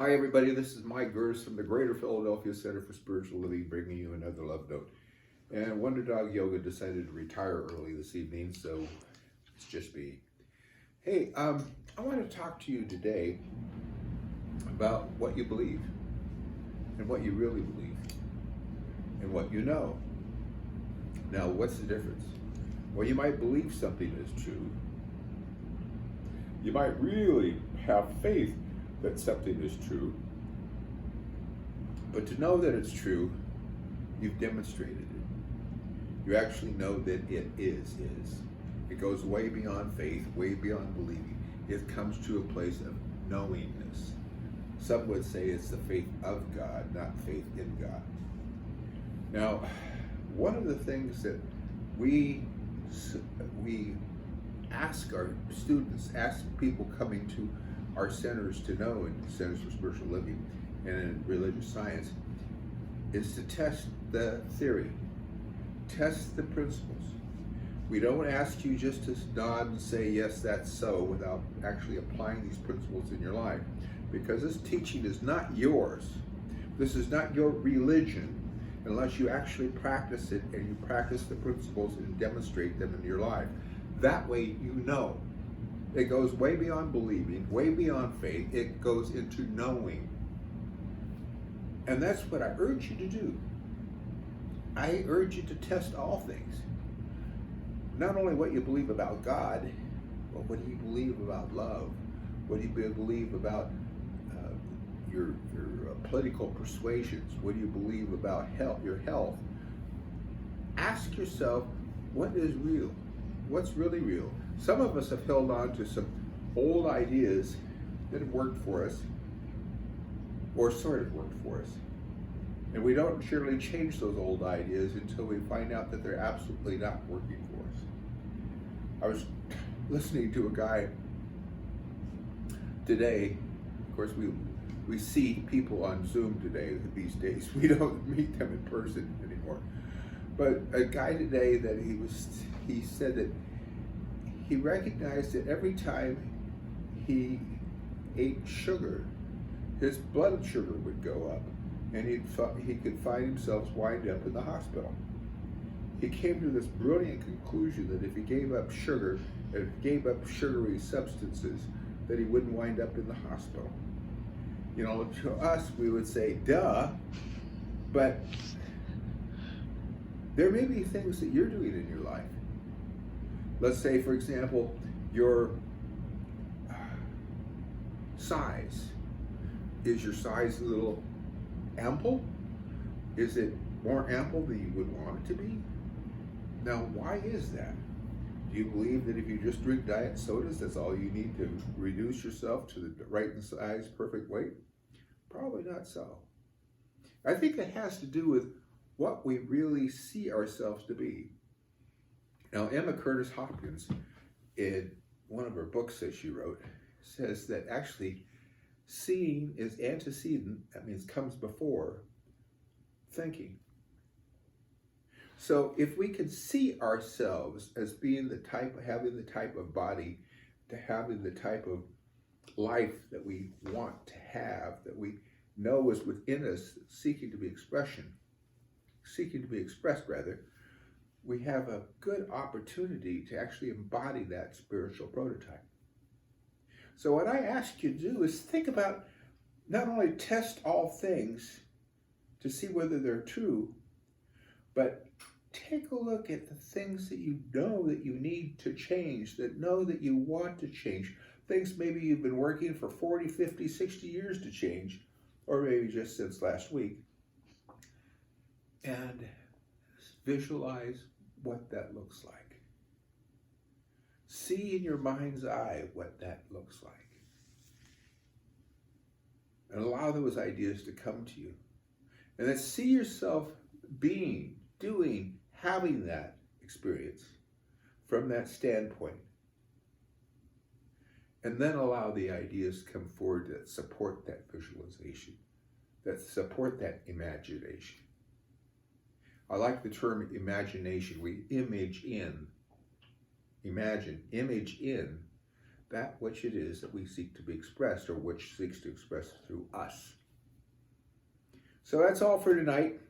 Hi, everybody. This is Mike Gerdes from the Greater Philadelphia Center for Spiritual Living, bringing you another love note. And Wonder Dog Yoga decided to retire early this evening, so it's just me. Hey, I want to talk to you today about what you believe, and what you really believe, and what you know. Now, what's the difference? Well, you might believe something is true. You might really have faith that something is true. But to know that it's true, you've demonstrated it. You actually know that it is. It goes way beyond faith, way beyond believing. It comes to a place of knowingness. Some would say it's the faith of God, not faith in God. Now, one of the things that we ask our students, ask people coming to our centers to know, in Centers for Spiritual Living and in religious science, is to test the theory, test the principles. We don't ask you just to nod and say, yes, that's so, without actually applying these principles in your life. Because this teaching is not yours. This is not your religion unless you actually practice it and you practice the principles and demonstrate them in your life. That way you know. It goes way beyond believing, way beyond faith. It goes into knowing. And that's what I urge you to do. I urge you to test all things. Not only what you believe about God, but what do you believe about love? What do you believe about your political persuasions? What do you believe about health, your health? Ask yourself, what is real? What's really real? Some of us have held on to some old ideas that have worked for us, or sort of worked for us. And we don't surely change those old ideas until we find out that they're absolutely not working for us. I was listening to a guy today. Of course, we see people on Zoom today these days. We don't meet them in person anymore. But a guy today that he said that he recognized that every time he ate sugar, his blood sugar would go up, and he could find himself wind up in the hospital. He came to this brilliant conclusion that if he gave up sugar, if he gave up sugary substances, that he wouldn't wind up in the hospital. You know, to us, we would say, duh, but there may be things that you're doing in your life. Let's say, for example, your size. Is your size a little ample? Is it more ample than you would want it to be? Now, why is that? Do you believe that if you just drink diet sodas, that's all you need to reduce yourself to the right size, perfect weight? Probably not so. I think it has to do with what we really see ourselves to be. Now, Emma Curtis Hopkins, in one of her books that she wrote, says that actually seeing is antecedent, that means comes before thinking. So if we can see ourselves as being the type, having the type of body, to having the type of life that we want to have, that we know is within us, seeking to be expressed, we have a good opportunity to actually embody that spiritual prototype. So what I ask you to do is think about, not only test all things to see whether they're true, but take a look at the things that you know that you need to change, that know that you want to change. Things maybe you've been working for 40, 50, 60 years to change, or maybe just since last week. And visualize what that looks like. See in your mind's eye what that looks like. And allow those ideas to come to you. And then see yourself being, doing, having that experience from that standpoint. And then allow the ideas to come forward that support that visualization, that support that imagination. I like the term imagination. We image in, imagine, image in that which it is that we seek to be expressed, or which seeks to express through us. So that's all for tonight.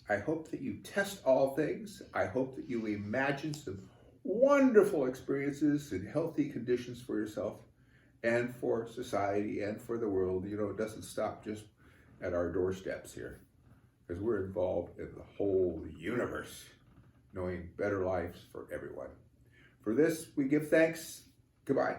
I hope that you test all things. I hope that you imagine some wonderful experiences and healthy conditions for yourself and for society and for the world. You know, it doesn't stop just at our doorsteps here, because we're involved in the whole universe, knowing better lives for everyone. For this, we give thanks. Goodbye.